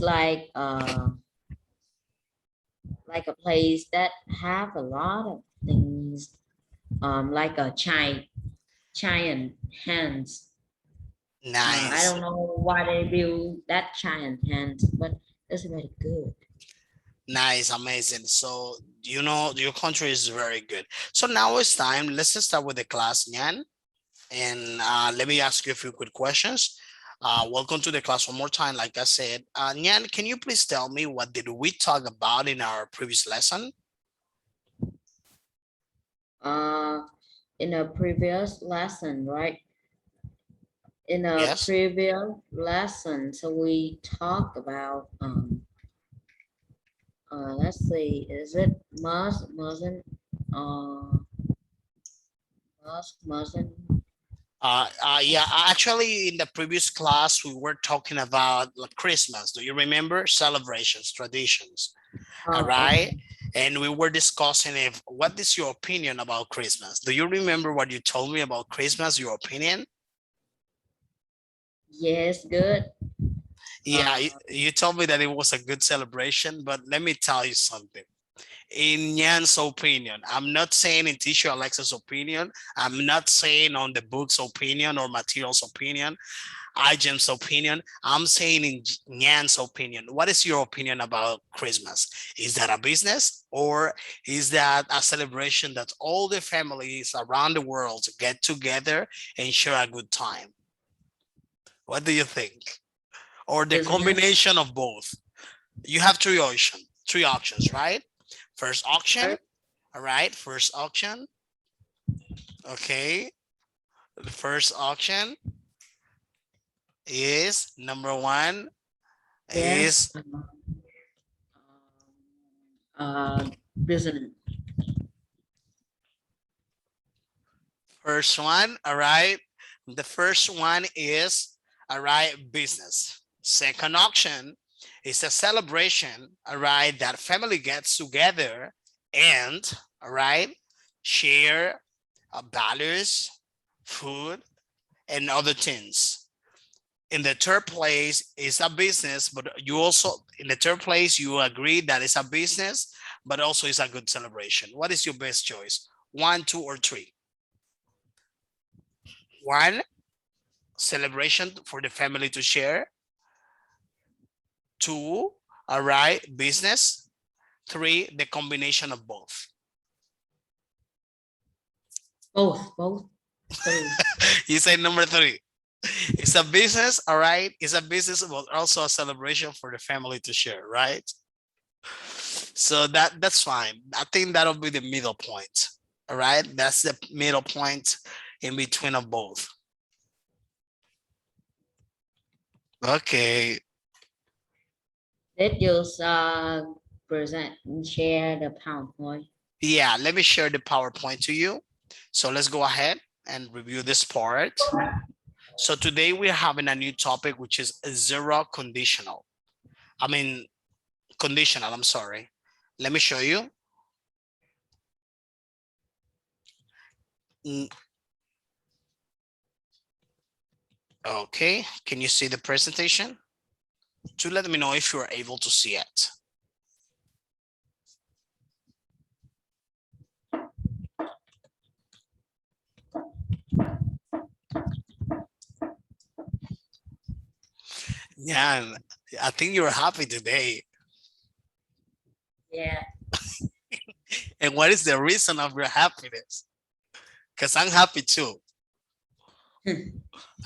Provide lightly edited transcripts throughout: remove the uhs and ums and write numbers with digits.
looks like a place that have a lot of things, like a giant hands. I Nice. don't know why they build that giant hands, but it's very good. Nice, amazing. So, you know, your country is very good. So now it's time. Let's just start with the class, Nyan. And let me ask you a few quick questions. Welcome to the class one more time. Like I said, Nyan, can you please tell me what did we talk about in our previous lesson? Uh, in a previous lesson, right? In a Yes. previous lesson, so we talked about let's see, is it mustn't uh mustn't Yeah, actually, in the previous class, we were talking about like Christmas. Do you remember? Celebrations, traditions. All oh right. okay. And we were discussing if what is your opinion about Christmas? Do you remember what you told me about Christmas, your opinion? Yes, good. Yeah, uh you told me that it was a good celebration, but let me tell you something. In Nyan's opinion, I'm not saying in teacher Alexa's opinion, I'm not saying on the book's opinion or materials opinion, IGEM's opinion. I'm saying in Nyan's opinion. What is your opinion about Christmas? Is that a business or is that a celebration that all the families around the world get together and share a good time? What do you think? Or the Business. combination of both? You have three options, right? First auction, all right, first auction, okay. The first auction is number one Yes. is Business. first one, all right. The first one is, all right, business. Second auction is a celebration, all right, that family gets together and, all right, share values, food, and other things. In the third place is a business, but you also, in the third place, you agree that it's a business, but also it's a good celebration. What is your best choice? One, two, or three? One, celebration for the family to share. Two, all right, business. Three, the combination of both. Both three. You say number three. It's a business, all right. It's a business, but also a celebration for the family to share, right? So that's fine. I think that'll be the middle point. All right. That's the middle point in between of both. Okay. Did you present share the PowerPoint? Yeah, let me share the PowerPoint to you. So let's go ahead and review this part. So today we're having a new topic, which is zero conditional. I mean, conditional, I'm sorry. Let me show you. Mm, okay, can you see the presentation? To let me know if you're able to see it. Yeah, I think you're happy today. Yeah. And what is the reason of your happiness? Because I'm happy too.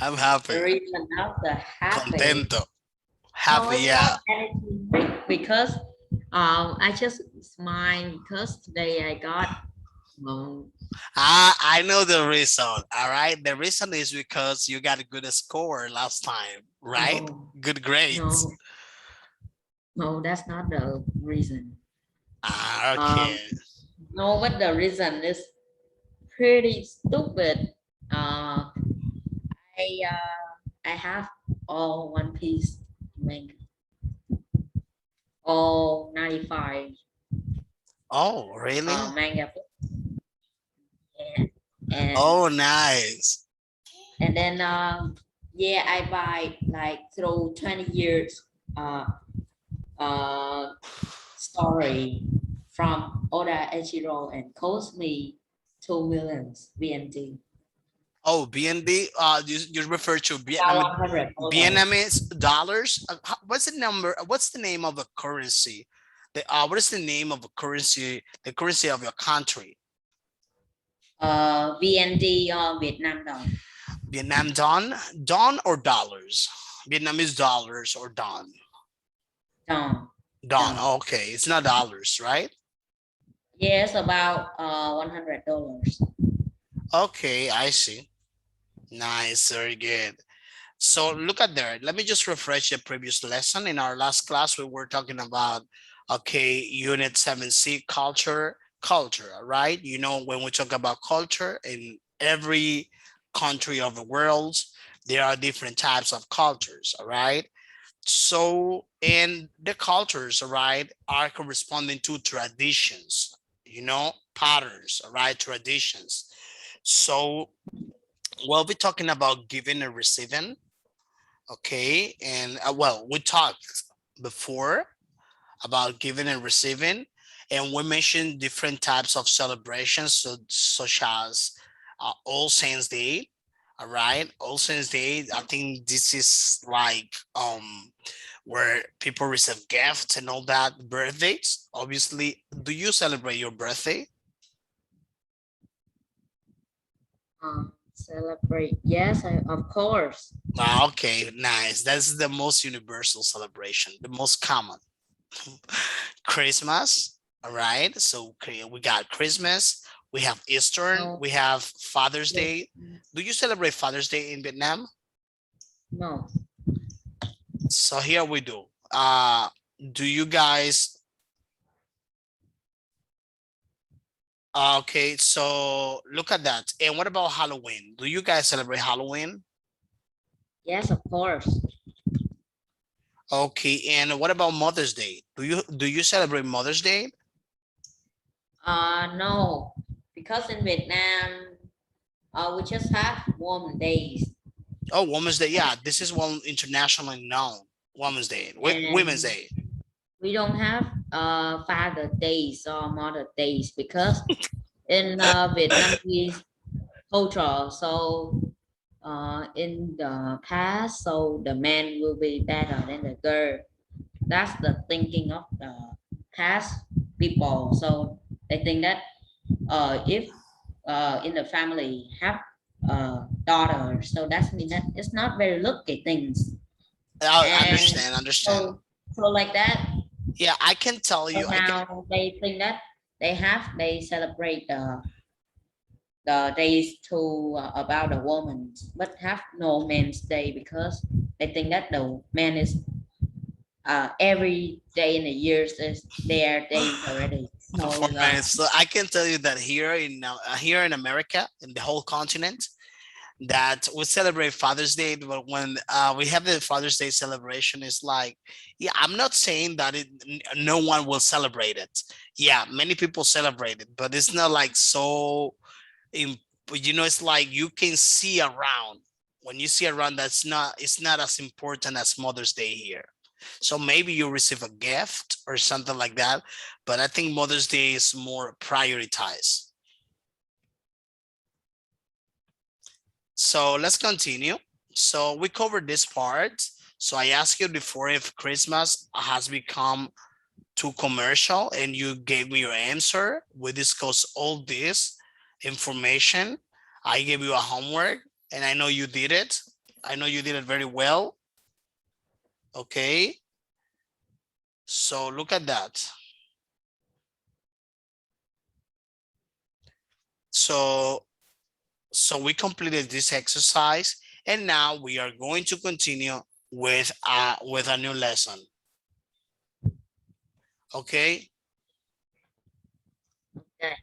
I'm The happy. reason of the happy. Contento. No, Happy, it's yeah. not anything because I just smile because today I got um I know the reason. All right. The reason is because you got a good score last time, right? no Good grades. no no, that's not the reason. Ah, Um okay. no, but the reason is pretty stupid. I have all one piece manga, all 95 Oh, really? manga, yeah. and Oh, nice. then yeah, I buy like through 20 years uh story from Oda Echiro and cost me 2 millions VND. Oh, BNB. You refer to About Vietnamese $100. Vietnamese dollars. What's the number? What's the name of the currency? What is the name of the currency? The currency of your country? VND Việt Nam đồng. Vietnam Don, Don or dollars? Vietnamese dollars or Don? Đồng. Don. Đồng. Okay, it's not dollars, right? Yes, about $100. Okay, I see. Nice, very good. So look at there. Let me just refresh the previous lesson. In our last class, we were talking about, okay, Unit 7C, culture, right? You know, when we talk about culture in every country of the world, there are different types of cultures, all right? So, and the cultures, all right, are corresponding to traditions, you know, patterns, all right, traditions. So we'll be talking about giving and receiving. Okay, and well, we talked before about giving and receiving, and we mentioned different types of celebrations, so such as All Saints Day. All right, All Saints Day. I think this is like where people receive gifts and all that. Birthdays, obviously. Do you celebrate your birthday? Celebrate. Yes, of course. Okay, nice. That's the most universal celebration, the most common. Christmas. All right. So okay, we got Christmas, we have Easter, No. we have Father's Yes. Day. Do you celebrate Father's Day in Vietnam? No. So here we do. Do you guys okay, so look at that. And what about Halloween? Do you guys celebrate Halloween? Yes, of course. Okay, and what about Mother's Day? Do you celebrate Mother's Day? No, because in Vietnam, we just have warm days, Oh, Women's Day. Yeah, this is one internationally known Women's Day. Women's and Day. we don't have Father days or Mother days because in Vietnamese culture, so in the past, so the man will be better than the girl. That's the thinking of the past people. So they think that if in the family have a daughter, so that's mean that it's not very lucky things, I and understand. so like that. Yeah, I can tell So you, now they think that they celebrate the days to about the woman, but have no men's day because they think that the man is every day in the years is their days already. So 4 minutes. So I can tell you that here in America, in the whole continent, that we celebrate Father's Day, but when we have the Father's Day celebration, it's like, yeah, I'm not saying that no one will celebrate it. Yeah, many people celebrate it, but it's not like so. In, it's like you can see around. When you see around, it's not as important as Mother's Day here. So maybe you receive a gift or something like that, but I think Mother's Day is more prioritized. So let's continue. So we covered this part. So I asked you before if Christmas has become too commercial and you gave me your answer. We discussed all this information. I gave you a homework and I know you did it. I know you did it very well. Okay. So look at that. So we completed this exercise and now we are going to continue with a new lesson. Okay. okay.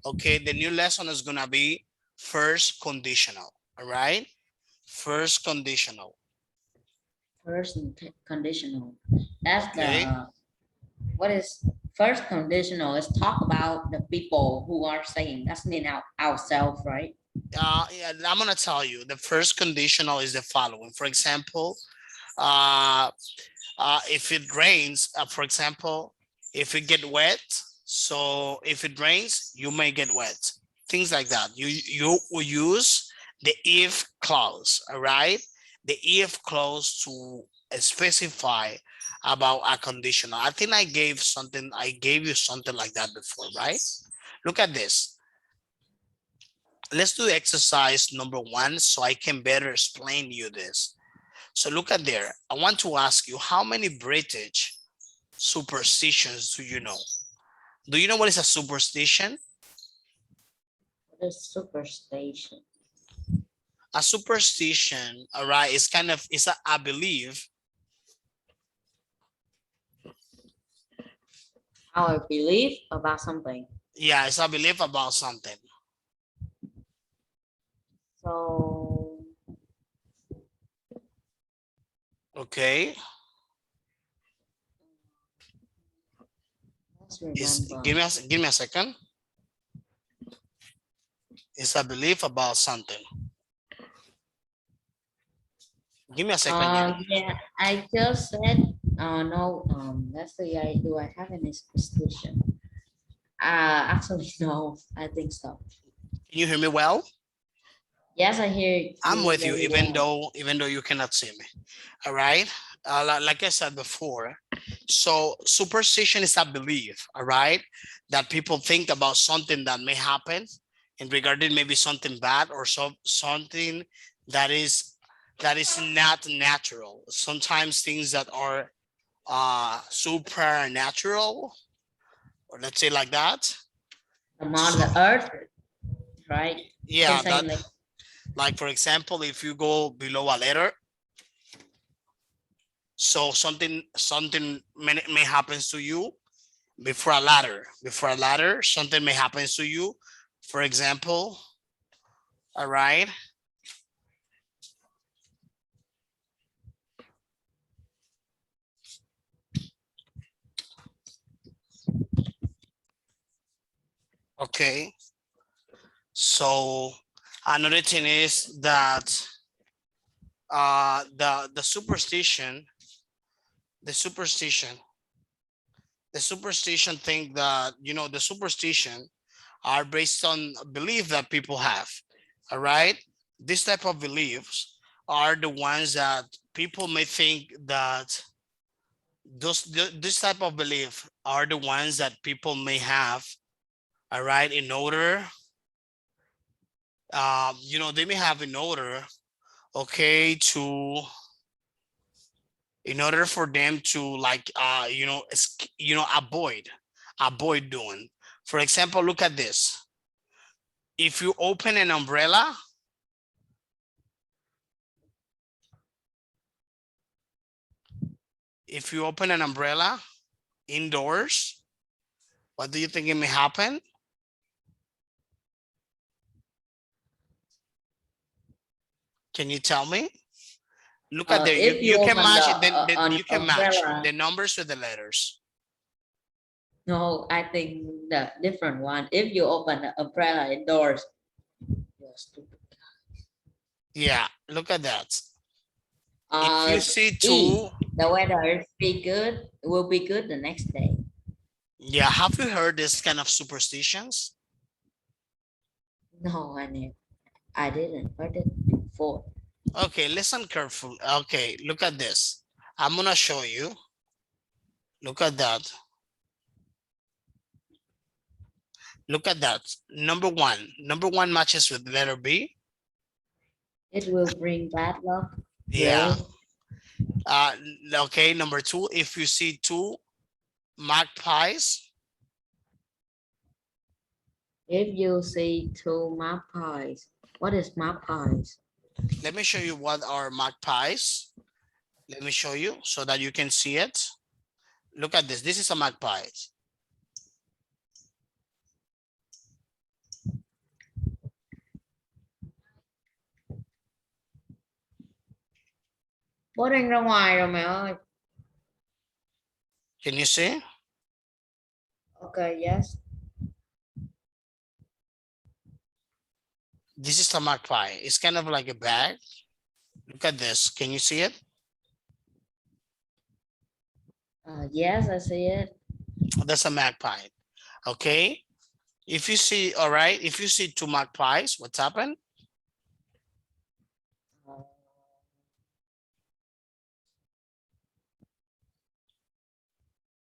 Okay, the new lesson is gonna be first conditional. All right. First conditional. First conditional. That's Okay. the what is first conditional is talk about the people who are saying that's mean ourselves, right? Yeah, I'm gonna tell you the first conditional is the following. For example, uh if it rains, for example, if it get wet, so if it rains, you may get wet. Things like that. You will use the if clause, all right? The if clause to specify about a conditional. I think I gave you something like that before, right? Look at this. Let's do exercise number 1 so I can better explain you this. So look at there. I want to ask you, how many British superstitions do you know? Do you know what is a superstition? The superstation. A superstition, all right, is kind of, it's a belief. Our belief about something. Yeah, it's a belief about something. So Okay. let's remember. Give me a second. It's a belief about something. Give me a second. Yeah, I just said, no, let's see, do I have any superstition? Actually, no, I think so. Can you hear me well? Yes, I hear you. I'm with you, very even though you cannot see me. All right. Like I said before, so superstition is a belief, all right, that people think about something that may happen, and regarding maybe something bad or something that is not natural. Sometimes things that are supernatural, or let's say like that. Among the earth, right? You Yeah, can say like for example, if you go below a letter, so something may happen to you before a ladder. Before a ladder, something may happen to you. For example, all right. Okay. So another thing is that the superstition, the superstition, the superstition think that, you know, the superstition are based on belief that people have. All right. This type of beliefs are the ones that people may think that this type of belief are the ones that people may have, all right, in order, you know, they may have in order, okay, to, in order for them to like, you know, avoid doing. For example, look at this. If you open an umbrella, if you open an umbrella indoors, what do you think it may happen? Can you tell me? Look at there. if you You can open match it. Then an you can match umbrella. the numbers with the letters. No, I think the different one. If you open the umbrella indoors, you're stupid. Yeah, look at that. If you see E, two, the weather is be good, will be good the next day. yeah, have you heard this kind of superstitions? No, I didn't heard it before. Okay, listen carefully. Okay, look at this. I'm gonna show you. Look at that. Look at that. Number one. Number one matches with letter B. It will bring bad luck. Yeah. Really? Uh, okay, number two, if you see two magpies, If you see two magpies, what is magpies? let me show you what are magpies. Let me show you so that you can see it. Look at this. This is a magpie. Bố đang ra ngoài rồi mẹ ơi. Can you see? Okay, yes. This is a magpie. It's kind of like a bag. Look at this. Can you see it? Yes, I see it. That's a magpie. Okay. If you see, all right, if you see two magpies, what's happened? Uh,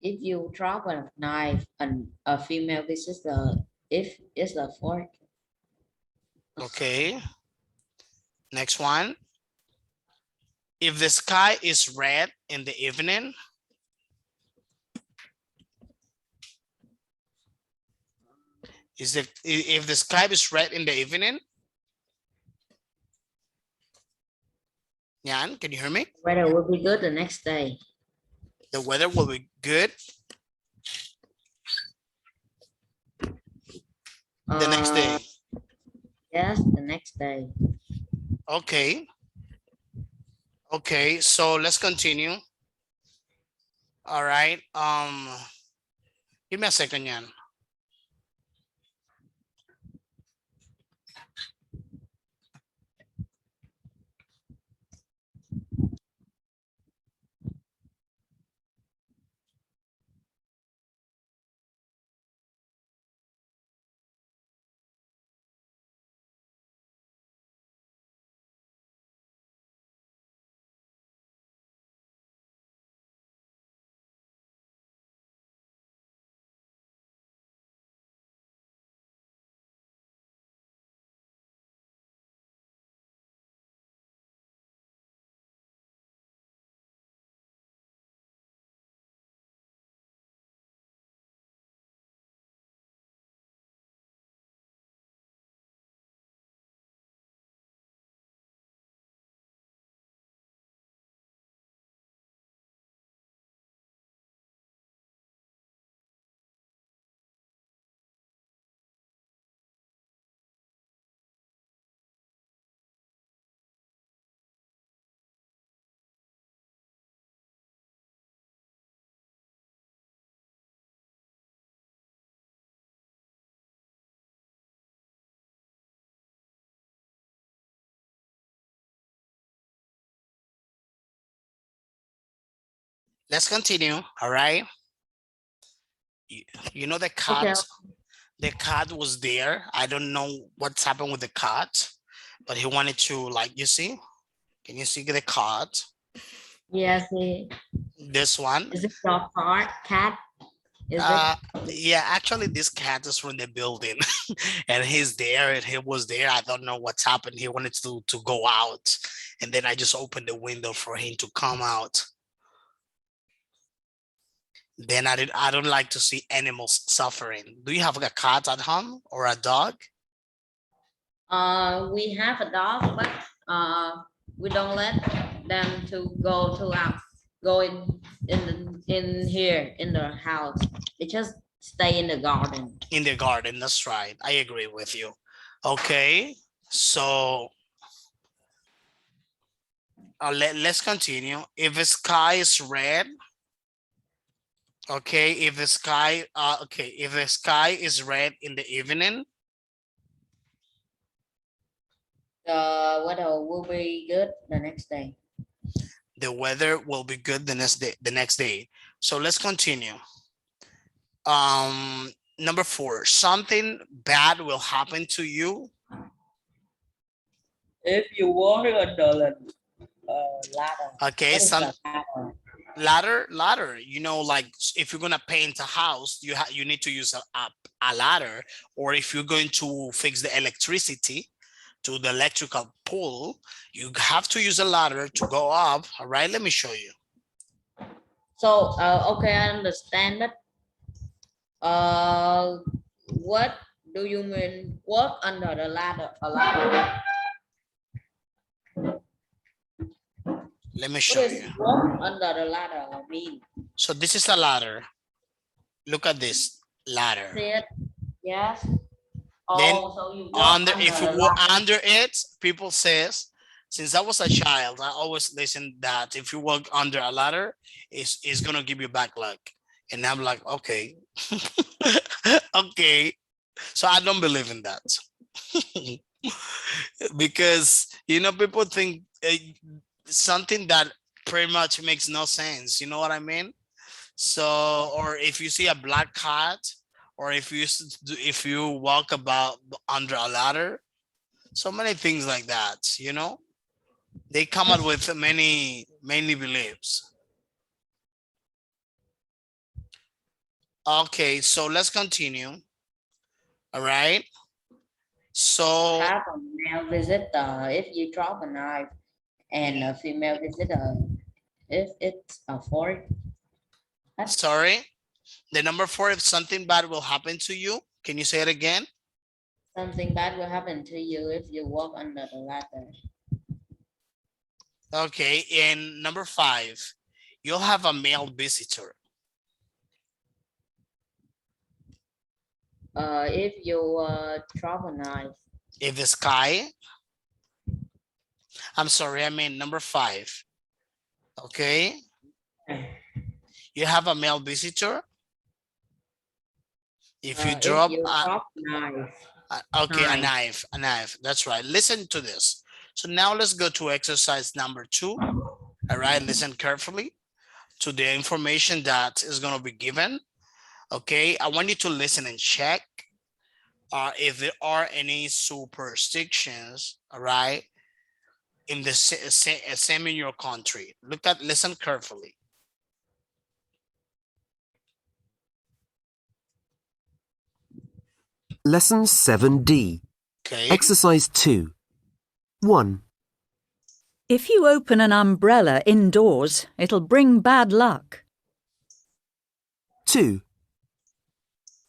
if you drop a knife and a female, this is the if it's the fork. Okay. Next one. If the sky is red in the evening, if the sky is red in the evening, Yan, can you hear me? Weather will be good the next day. The weather will be good the next Uh, day. yes, the next day. Okay. Okay, so let's continue. All right. Give me a second, Yan. Let's continue. All right. You, you know Okay. the cat was there. I don't know what's happened with the cat, but he wanted to, like, you see, can you see the cat? Yes, it, This one. is it your cat? Is it? Uh, yeah, actually, this cat is from the building, and he's there, and he was there. I don't know what's happened. He wanted to go out, and then I just opened the window for him to come out. Then I don't like to see animals suffering. Do you have a cat at home or a dog? We have a dog, but we don't let them to go to out, go in here in the house. They just stay in the garden. In the garden, that's right. I agree with you. Okay, so let's continue. If the sky is red, okay, if the sky, okay, if the sky is red in the evening, The weather will be good the next day. the weather will be good the next day. The next day. So let's continue. Number 4, something bad will happen to you. If you walk under the ladder, Okay, what is some the ladder? ladder. You know, like if you're gonna paint a house, you need to use a ladder, or if you're going to fix the electricity to the electrical pole, you have to use a ladder to go up. All right, let me show you. So, okay, I understand that. Uh, what do you mean walk under the ladder? A ladder. Let me What show is you. walk under the ladder mean? So this is a ladder. Look at this ladder. See it? Yes. Then Oh, so you walk under if you the go ladder. under it, people says, since I was a child, I always listen that if you walk under a ladder, it's gonna give you back luck. And I'm like, okay. Okay. So I don't believe in that. Because people think something that pretty much makes no sense. You know what I mean? So, or if you see a black cat, or if you walk about under a ladder, so many things like that, you know, they come up Yes. with many beliefs. Okay, so let's continue. All right. So, Have a male visitor if you drop a knife, and a female visitor if it's a fork. What? sorry, the number four, if something bad will happen to you, can you say it again? Something bad will happen to you if you walk under the ladder. Okay, and number five, you'll have a male visitor. If you drop a knife. If the sky, I'm sorry, I mean number five. Okay, you have a male visitor. If you If drop you drop a knife. okay, Knife. a knife, that's right. Listen to this. So now let's go to exercise number 2. All right, listen carefully to the information that is going to be given. Okay, I want you to listen and check if there are any superstitions, all right, in the same in your country. Listen carefully. Lesson 7D. Okay, Exercise 2. 1, If you open an umbrella indoors, it'll bring bad luck. 2,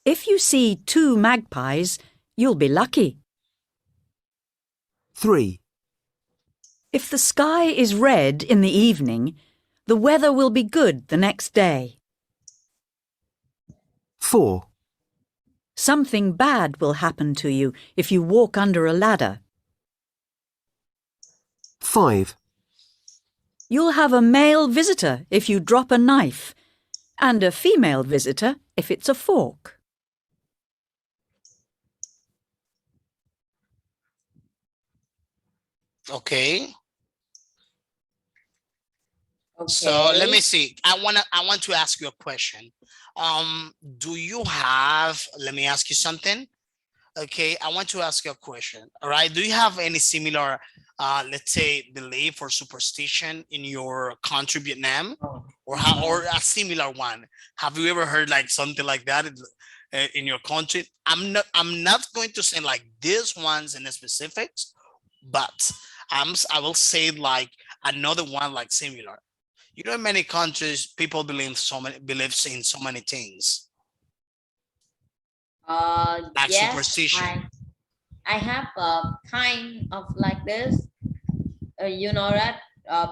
If you see 2 magpies, you'll be lucky. 3, If the sky is red in the evening, the weather will be good the next day. 4, Something bad will happen to you if you walk under a ladder. 5, You'll have a male visitor if you drop a knife, and a female visitor if it's a fork. okay. Okay. So let me see. I want to ask you a question. Do you have, let me ask you something. Okay, I want to ask you a question. All right. Do you have any similar let's say belief or superstition in your country, Vietnam? Or a similar one? Have you ever heard like something like that in your country? I'm not going to say like these ones in the specifics, but I will say like another one like similar. You know, in many countries, people believes in so many things like Yes, superstition. I have a kind of like this. You know that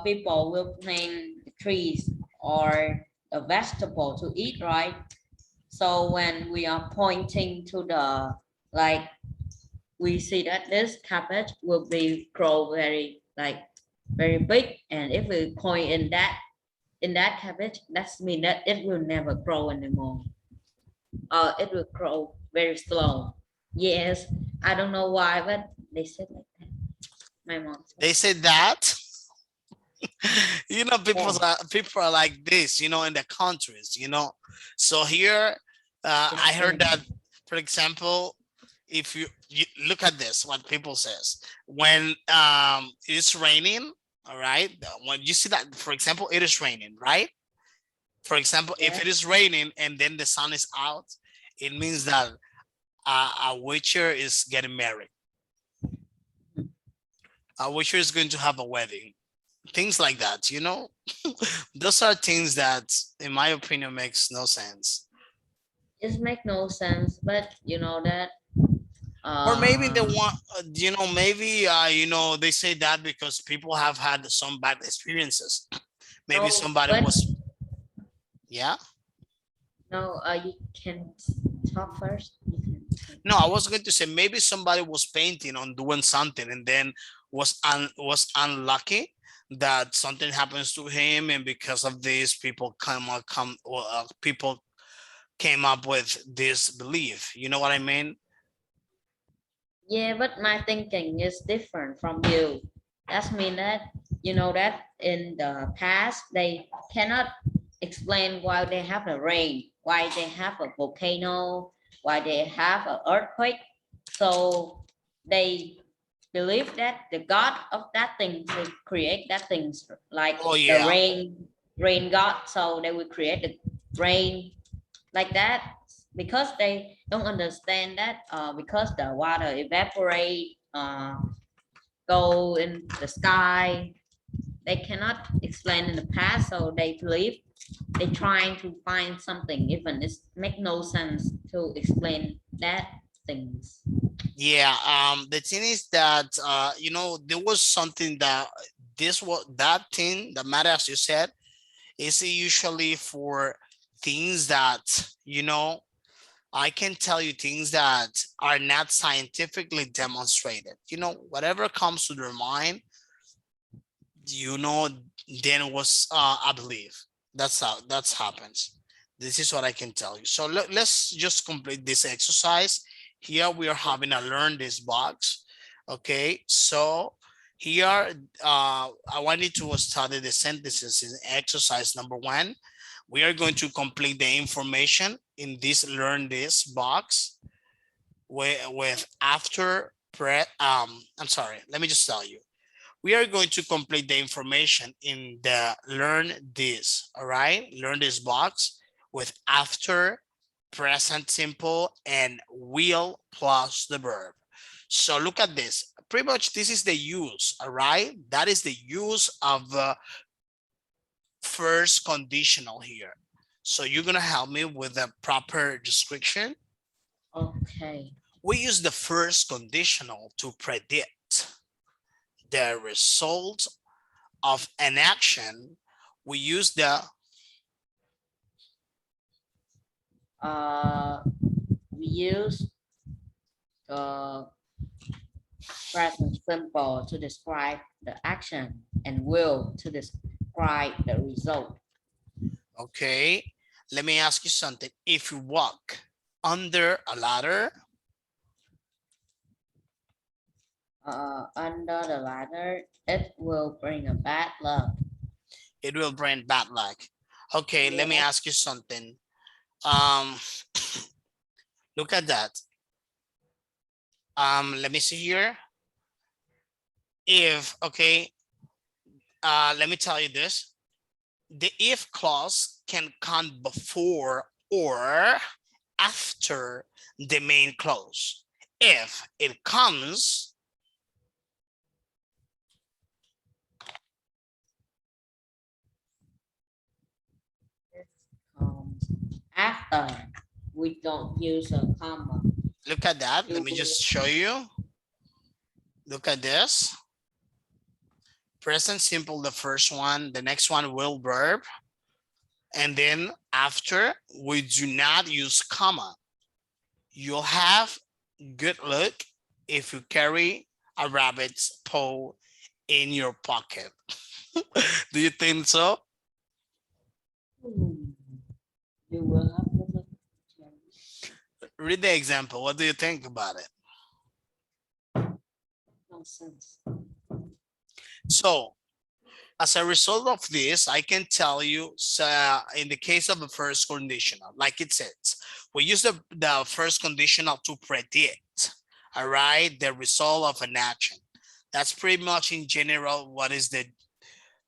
people will plant trees or a vegetable to eat, right? So when we are pointing to the, like, we see that this cabbage will be grow very like very big, and if we point in that cabbage, that's mean that it will never grow anymore. It will grow very slow. Yes, I don't know why, but they said like that. My mom said. They said that. You know, Yeah. people are like this, you know, in the countries, you know. So here, I heard that, for example, if you look at this, what people says when it's raining, all right. When you see that, for example, it is raining, right? For example, if Yeah. it is raining and then the sun is out, it means that a witcher is getting married. A witcher is going to have a wedding. Things like that, you know. Those are things that in my opinion makes no sense. It make no sense, but you know that Or maybe the uh one, you know, maybe you know, they say that because people have had some bad experiences. Maybe no, somebody but was, yeah. no, you can talk first. You can say. No, I was going to say maybe somebody was painting on doing something and then was unlucky that something happens to him, and because of this, people came up with this belief. You know what I mean? Yeah, but my thinking is different from you. That's mean that you know that in the past they cannot explain why they have a rain, why they have a volcano, why they have an earthquake. So they believe that the God of that thing will create that things like Oh the yeah. rain God. So they will create the rain like that because they don't understand that because the water evaporate, go in the sky. They cannot explain in the past, so they believe they trying to find something even it make no sense to explain that things. Yeah, the thing is that there was something that that thing that matter, as you said, is usually for things that I can tell you things that are not scientifically demonstrated. Whatever comes to their mind, you know, then was I believe that's how that happens. This is what I can tell you. So let's just complete this exercise. Here we are having a learn this box. Okay, so here I wanted to study the sentences in exercise number 1. We are going to complete the information in this learn this box with after pre I'm sorry, let me just tell you. We are going to complete the information in the learn this, all right? Learn this box with after, present simple, and will plus the verb. So look at this. Pretty much this is the use, all right? That is the use of the first conditional here. So you're gonna help me with the proper description. Okay. We use the first conditional to predict the result of an action. We use the We use the present simple to describe the action and will to describe the result. okay. Let me ask you something. If you walk under a ladder, Under the ladder, it will bring a bad luck. it will bring bad luck. Okay, let me Yeah. ask you something. Um, look at that. Let me see here. If okay, let me tell you this. The if clause can come before or after the main clause. If it comes After, we don't use a comma. look at that. You Let me will just show you. Look at this. Present simple, the first one. The next one will verb. And then after, we do not use comma. You'll have good luck if you carry a rabbit's paw in your pocket. Do you think so? you will have to Read the example. What do you think about it? nonsense. So as a result of this, I can tell you, in the case of the first conditional, like it says, we use the first conditional to predict, all right, the result of an action. That's pretty much in general what is the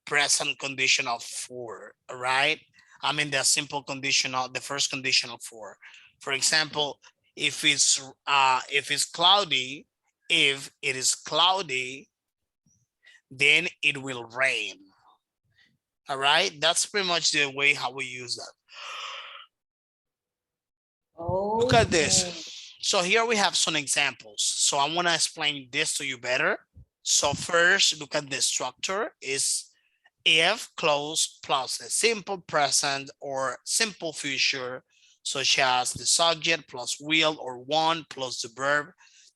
present conditional for, all right? I mean the simple conditional, the first conditional for. For example, if it's cloudy, if it is cloudy, then it will rain. All right, that's pretty much the way how we use that. Look at this. Okay. So here we have some examples. So I want to explain this to you better. So first, look at the structure is if clause plus a simple present or simple future, such as the subject plus will or want plus the verb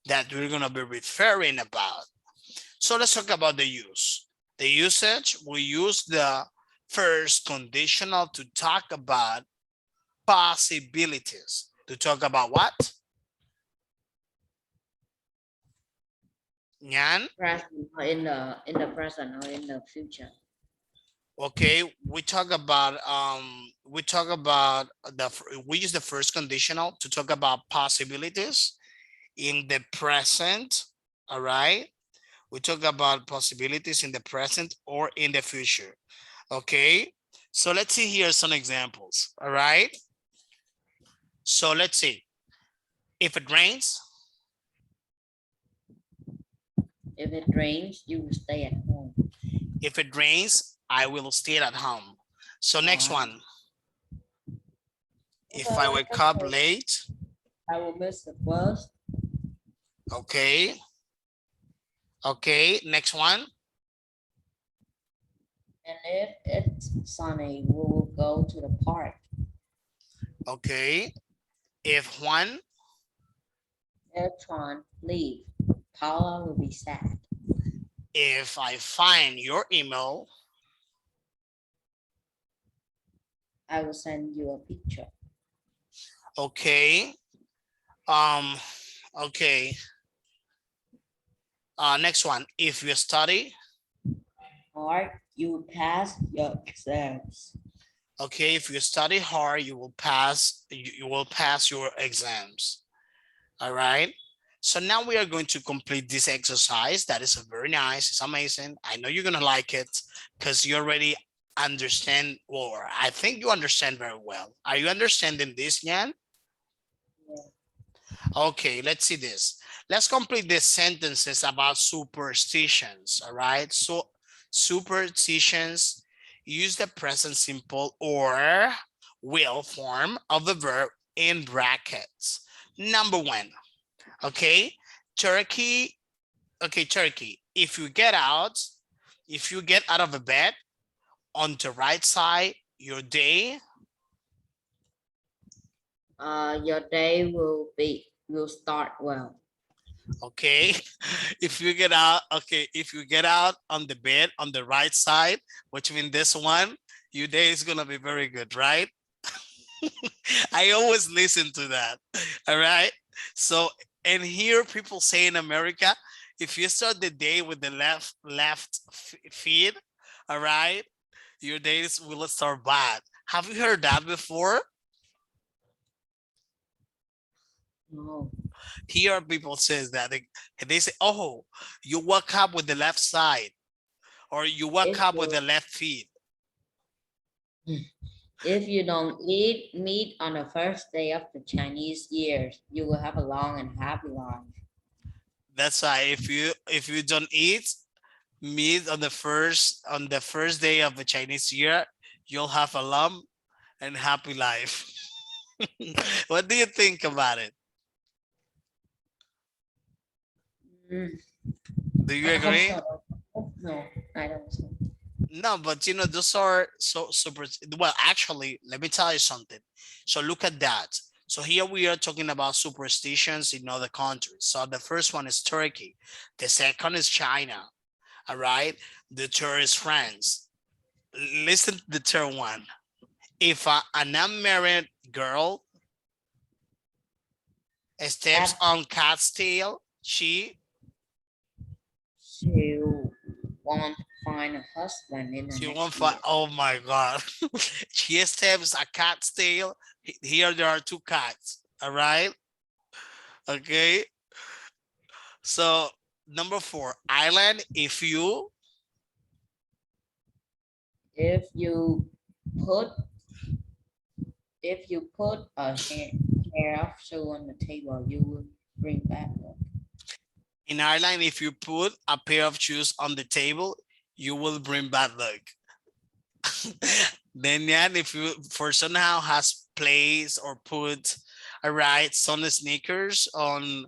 that we're going to be referring about. So let's talk about the use. The usage, we use the first conditional to talk about possibilities. To talk about what? Nyan? Present or in the present or in the future. Okay, we use the first conditional to talk about possibilities in the present. All right, we talk about possibilities in the present or in the future. Okay, so let's see here some examples. All right, so let's see. If it rains, If it rains, you will stay at home. if it rains, I will stay at home. So next one, if I wake up late, I will miss the bus. okay. Okay, next one. And if it's sunny, we will go to the park. Okay, if Juan, If Tron leave, Paula will be sad. if I find your email, I will send you a picture. okay. Okay. Next one, if you study, Or you will pass your exams. okay, if you study hard, you will pass, you will pass your exams. All right. So now we are going to complete this exercise. That is very nice. It's amazing. I know you're gonna like it because you already understand, or I think you understand very well. Are you understanding this, Yan? Yeah. Okay, let's see this. Let's complete the sentences about superstitions. All right. So superstitions use the present simple or will form of the verb in brackets. Number one. Okay, Turkey. Okay, Turkey. If you get out of the bed on the right side, your day. Your day will start well. Okay, if you get out. Okay, if you get out on the bed on the right side, which means this one, your day is gonna be very good, right? I always listen to that. All right. So, and here people say in America, if you start the day with the left feet, all right, your days will start bad. Have you heard that before? No, Here people says that they say, oh, you woke up with the left side, or you woke if up with you the left feet. if you don't eat meat on the first day of the Chinese year, you will have a long and happy life. That's why if you don't eat meat on the first day of the Chinese year, you'll have a long and happy life. What do you think about it? Mm, Do you I hope agree? so. No, I don't. So. No, but those are so super. Well, actually, let me tell you something. So look at that. So here we are talking about superstitions in other countries. So the first one is Turkey. The second is China. All right. The third is France. Listen to the third one. If an unmarried girl steps on cat's tail, she Want to find a husband in the she won't next find. year. Oh my God. She steps a cat's tail. Here there are two cats. All right. Okay. So number four, island. If you put if you put a hair of shoe on the table, you will bring bad luck. In Ireland, if you put a pair of shoes on the table, you will bring bad luck. Then yeah, if you for somehow has placed or put all right some sneakers on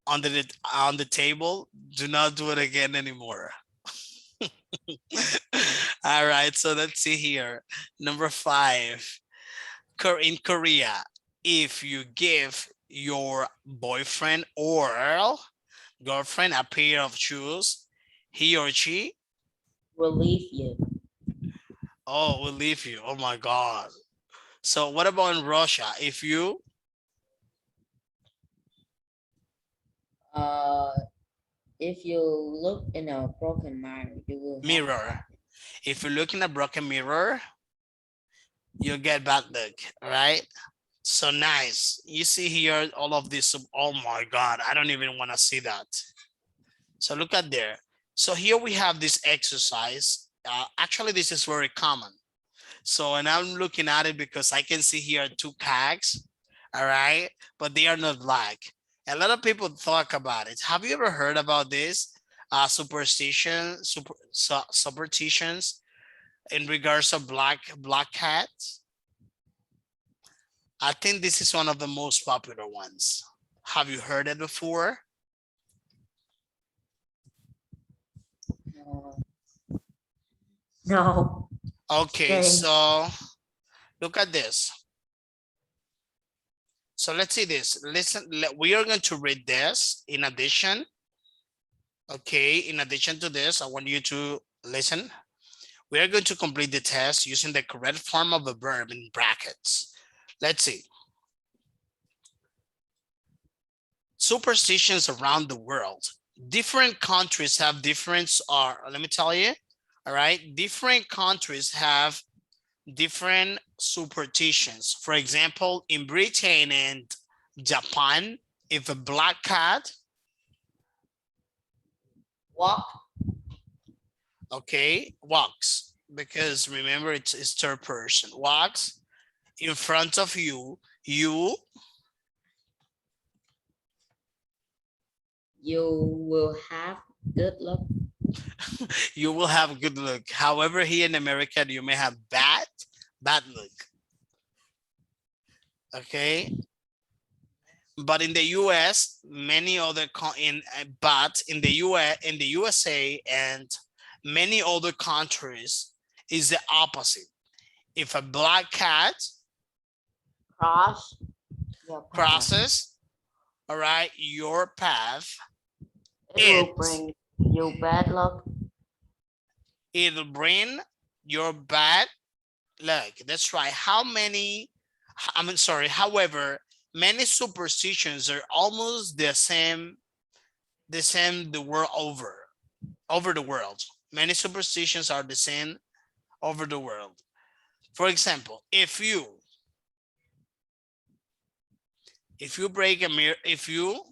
the table, do not do it again anymore. All right, so let's see here. Number five, in Korea, if you give your boyfriend or girlfriend a pair of shoes, he or she, Will leave you. oh, will leave you. Oh my God. So what about in Russia? Uh, if you look in a broken mirror, you will have a Mirror, happy. If you look in a broken mirror, you'll get bad luck, all right? So nice. You see here all of this. Oh my God, I don't even want to see that. So look at there. So here we have this exercise. Actually, this is very common. So, and I'm looking at it because I can see here two cags, all right? But they are not black. A lot of people talk about it. Have you ever heard about this? Superstitions in regards of black cats? I think this is one of the most popular ones. Have you heard it before? No. Okay, Strange. so look at this. So let's see this. Listen, we are going to read this in addition. Okay, in addition to this, I want you to listen. We are going to complete the test using the correct form of the verb in brackets. Let's see. Superstitions around the world. Different countries have different, let me tell you, all right? Different countries have different superstitions. For example, in Britain and Japan, if a black cat Walk. okay, walks, because remember it's third person, walks in front of you, you will have good luck. you will have good luck. However, here in America, you may have bad luck. Okay. But in the US, many other but in the USA and many other countries is the opposite. If a black cat Cross your path. crosses, all right, your path, It will bring you bad luck. it'll bring your bad luck. That's right. However, many superstitions are almost the same the world over the world. Many superstitions are the same over the world. For example, if you break a mirror, if you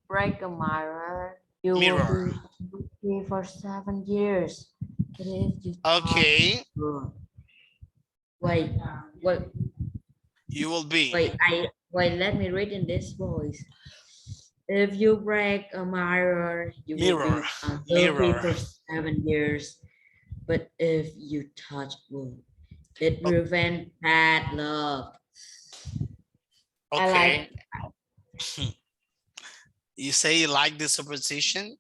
break a mirror, you will be lucky for 7 years. But if you okay, wait, you will be let me read in this voice. If you break a mirror, you will be unlucky for 7 years. But if you touch wood, it prevents bad luck. okay. You say you like the superstition?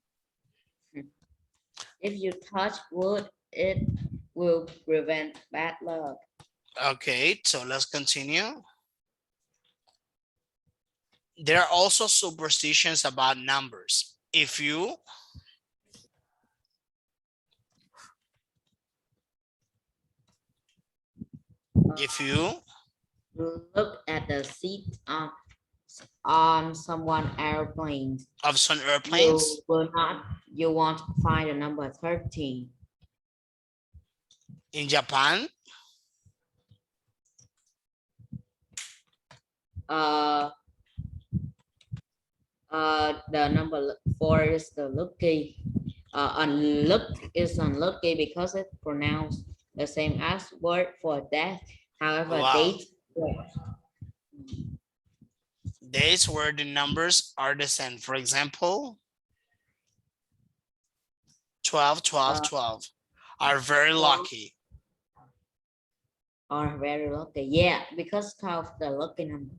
If you touch wood, it will prevent bad luck. Okay, so let's continue. There are also superstitions about numbers. If you look at the seat on someone airplanes, of some airplanes, you won't find the number 13. in Japan, The number 4 is the lucky. Unlucky because it's pronounced the same as word for death. However, wow. Days where the numbers are the same. For example, 12, 12, 12 are very lucky. Are very lucky. Yeah, because of the lucky number.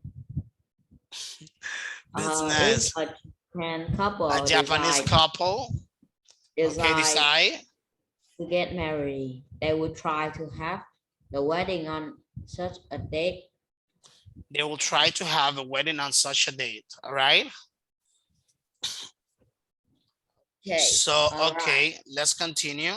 That's nice. If A Japanese couple decide to get married, they would try to have the wedding on such a date. They will try to have a wedding on such a date. All right. Okay. So, okay, let's continue.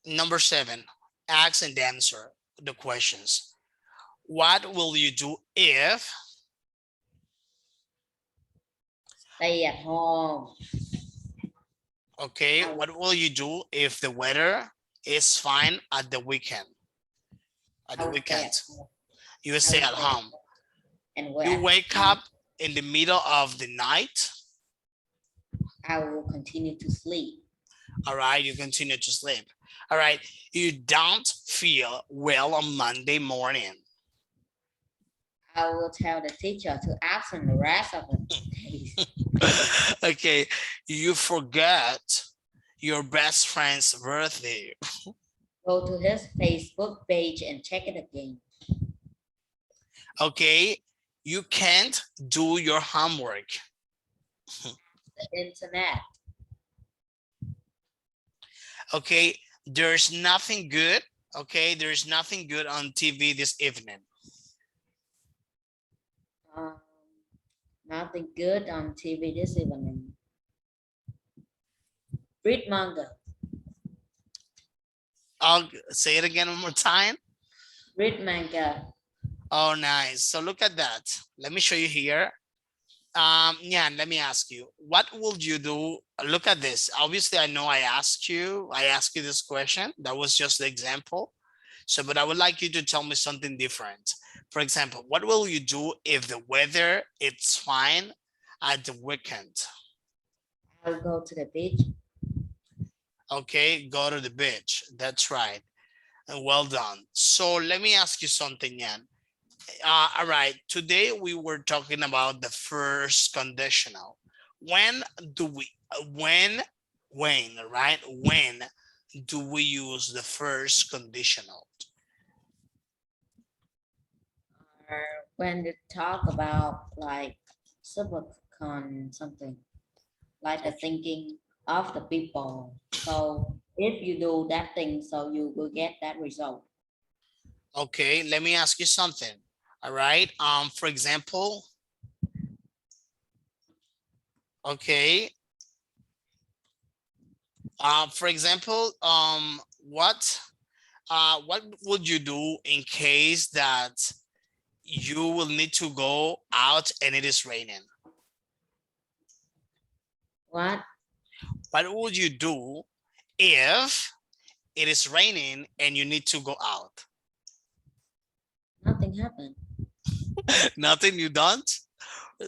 Number 7, ask and answer the questions. What will you do if Stay at home. Okay, I will, what will you do if the weather is fine at the weekend? At I the will stay weekend, at home. you will I stay will at stay at home. home. And You where wake up in the middle of the night. I will continue to sleep. All right, you continue to sleep. All right, you don't feel well on Monday morning. I will tell the teacher to absent the rest of the days. Okay, you forget your best friend's birthday. Go to his Facebook page and check it again. Okay, you can't do your homework. The internet. Okay, there's nothing good. Okay, there's nothing good on TV this evening. Um, Nothing good on TV this evening. Read manga. I'll say it again one more time. Read manga. Oh, nice. So look at that. Let me show you here. Yeah, let me ask you, what would you do? Look at this. Obviously, I know I asked you this question. That was just the example. So, but I would like you to tell me something different. For example, what will you do if the weather it's fine at the weekend? I'll go to the beach. Okay, go to the beach. That's right. And well done. So let me ask you something, Yan. All right, today we were talking about the first conditional. When do we, when, right? When do we use the first conditional? Or when they talk about like supercon something, like the thinking of the people. So if you do that thing, so you will get that result. Okay, let me ask you something. All right, for example, okay, for example, what would you do in case that you will need to go out and it is raining? What? What would you do if it is raining and you need to go out? Nothing happened. Nothing, you don't?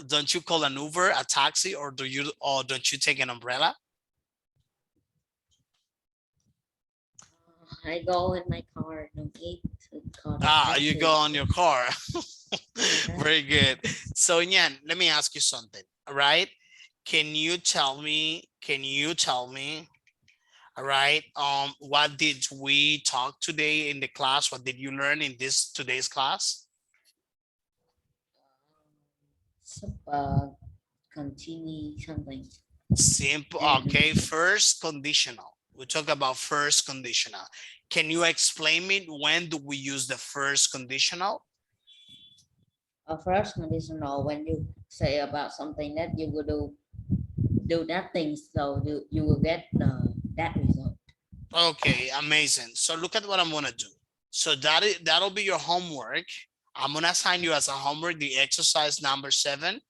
Don't you call an Uber, a taxi, or don't you take an umbrella? I go in my car. No need to call the Ah, you taxi. go on your car. Yeah. Very good. So Nyan, let me ask you something. All right. Can you tell me, all right, what did we talk today in the class? What did you learn in this today's class? Super continue something. Simple. And Okay, first conditional. We talk about first conditional. Can you explain me when do we use the first conditional? a first conditional, when you say about something that you will do that thing, so you will get that result. Okay, amazing. So look at what I'm gonna do. So that'll be your homework. I'm gonna assign you as a homework the exercise number 7,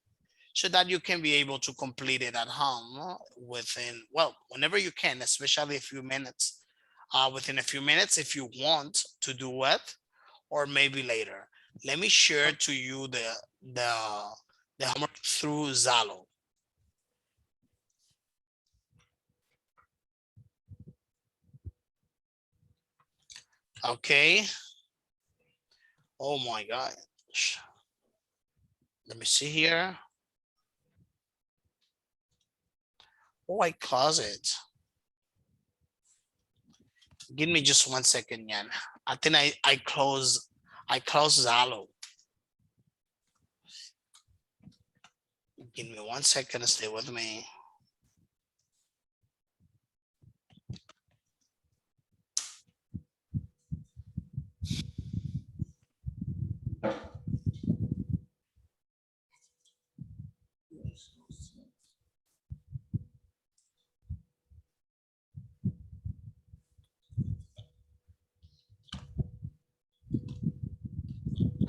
so that you can be able to complete it at home within, well, whenever you can, especially a few minutes. Within a few minutes, if you want to do it, or maybe later. Let me share to you the the homework through Zalo. Okay. Oh my God. Let me see here. Oh, I close it. Give me just 1 second, Yan. I think I close Zalo. Give me 1 second, stay with me.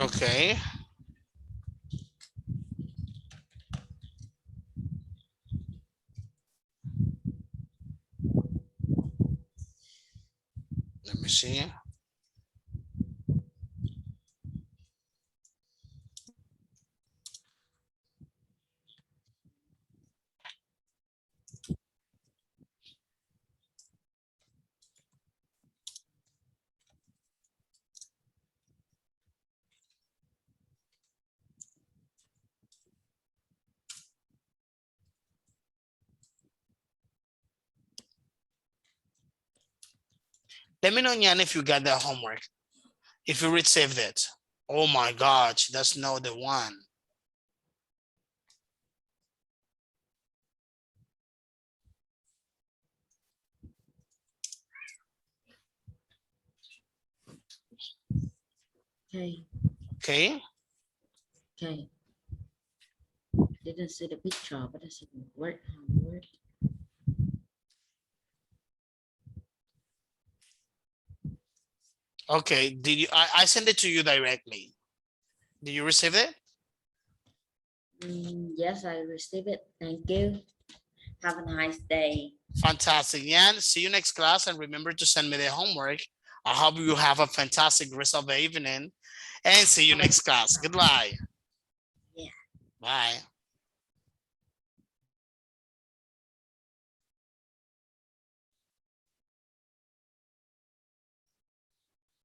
Okay. Let me see. Let me know, Nyan, if you got the homework. If you received it. Oh my gosh, that's not the one. Okay. Okay. Okay. Didn't see the picture, but I said word on word. Okay. Did you? I sent it to you directly. Did you receive it? Yes, I received it. Thank you. Have a nice day. Fantastic. Yan, see you next class, and remember to send me the homework. I hope you have a fantastic rest of the evening, and see you next class. Goodbye. Yeah. Bye.